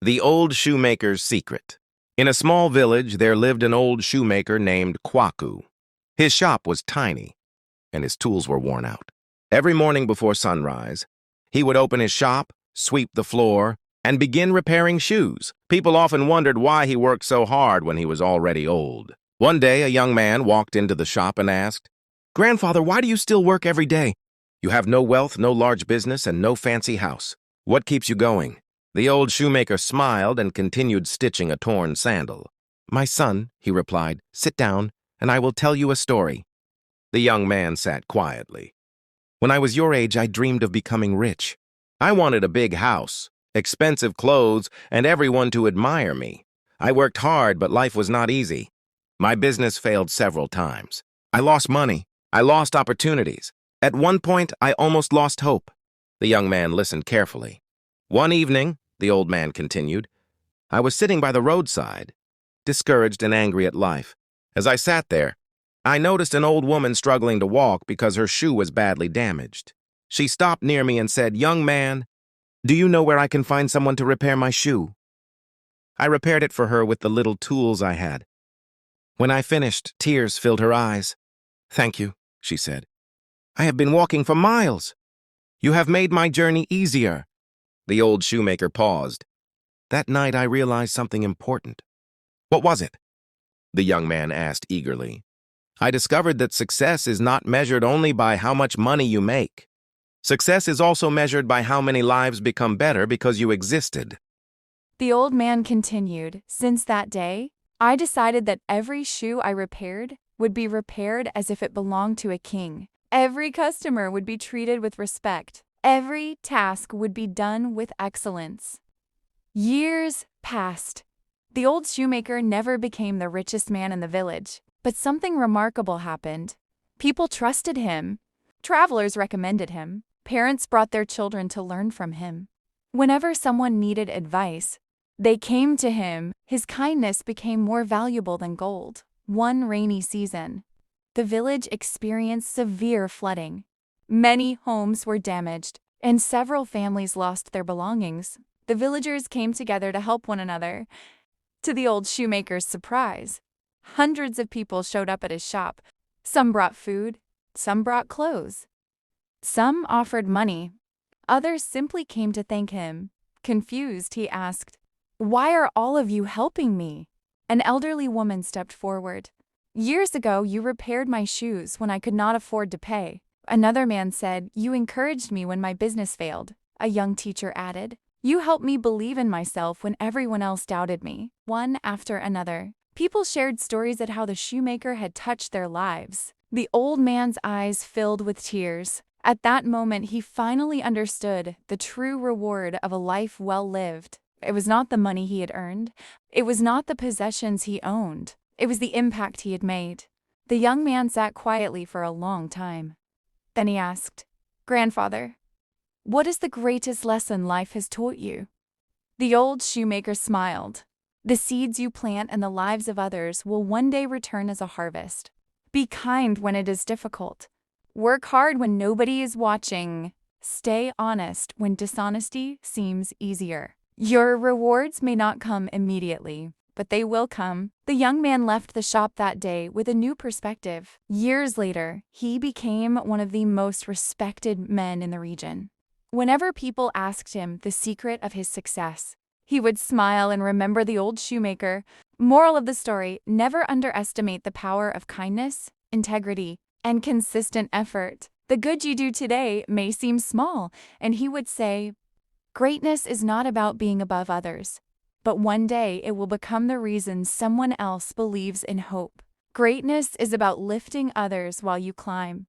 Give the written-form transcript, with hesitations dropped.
The Old Shoemaker's Secret. In a small village, there lived an old shoemaker named Kwaku. His shop was tiny, and his tools were worn out. Every morning before sunrise, he would open his shop, sweep the floor, and begin repairing shoes. People often wondered why he worked so hard when he was already old. One day, a young man walked into the shop and asked, "Grandfather, why do you still work every day? You have no wealth, no large business, and no fancy house. What keeps you going?" The old shoemaker smiled and continued stitching a torn sandal. "My son," he replied, "sit down, and I will tell you a story." The young man sat quietly. "When I was your age, I dreamed of becoming rich. I wanted a big house, expensive clothes, and everyone to admire me. I worked hard, but life was not easy. My business failed several times. I lost money. I lost opportunities. At one point, I almost lost hope." The young man listened carefully. "One evening," the old man continued, "I was sitting by the roadside, discouraged and angry at life. As I sat there, I noticed an old woman struggling to walk because her shoe was badly damaged. She stopped near me and said, 'Young man, do you know where I can find someone to repair my shoe?' I repaired it for her with the little tools I had. When I finished, tears filled her eyes. 'Thank you,' she said. 'I have been walking for miles. You have made my journey easier.'" The old shoemaker paused. "That night I realized something important." "What was it?" the young man asked eagerly. "I discovered that success is not measured only by how much money you make. Success is also measured by how many lives become better because you existed." The old man continued, "Since that day, I decided that every shoe I repaired would be repaired as if it belonged to a king. Every customer would be treated with respect. Every task would be done with excellence." Years passed. The old shoemaker never became the richest man in the village, but something remarkable happened. People trusted him. Travelers recommended him. Parents brought their children to learn from him. Whenever someone needed advice, they came to him. His kindness became more valuable than gold. One rainy season, the village experienced severe flooding. Many homes were damaged, and several families lost their belongings. The villagers came together to help one another. To the old shoemaker's surprise, hundreds of people showed up at his shop. Some brought food, some brought clothes. Some offered money. Others simply came to thank him. Confused, he asked, "Why are all of you helping me?" An elderly woman stepped forward. "Years ago, you repaired my shoes when I could not afford to pay." Another man said, "You encouraged me when my business failed." A young teacher added, "You helped me believe in myself when everyone else doubted me." One after another, people shared stories at how the shoemaker had touched their lives. The old man's eyes filled with tears. At that moment, he finally understood the true reward of a life well lived. It was not the money he had earned. It was not the possessions he owned. It was the impact he had made. The young man sat quietly for a long time. Then he asked, "Grandfather, what is the greatest lesson life has taught you?" The old shoemaker smiled. "The seeds you plant in the lives of others will one day return as a harvest. Be kind when it is difficult. Work hard when nobody is watching. Stay honest when dishonesty seems easier. Your rewards may not come immediately, but they will come." The young man left the shop that day with a new perspective. Years later, he became one of the most respected men in the region. Whenever people asked him the secret of his success, he would smile and remember the old shoemaker. Moral of the story: never underestimate the power of kindness, integrity, and consistent effort. The good you do today may seem small, and he would say, greatness is not about being above others, but one day it will become the reason someone else believes in hope. Greatness is about lifting others while you climb.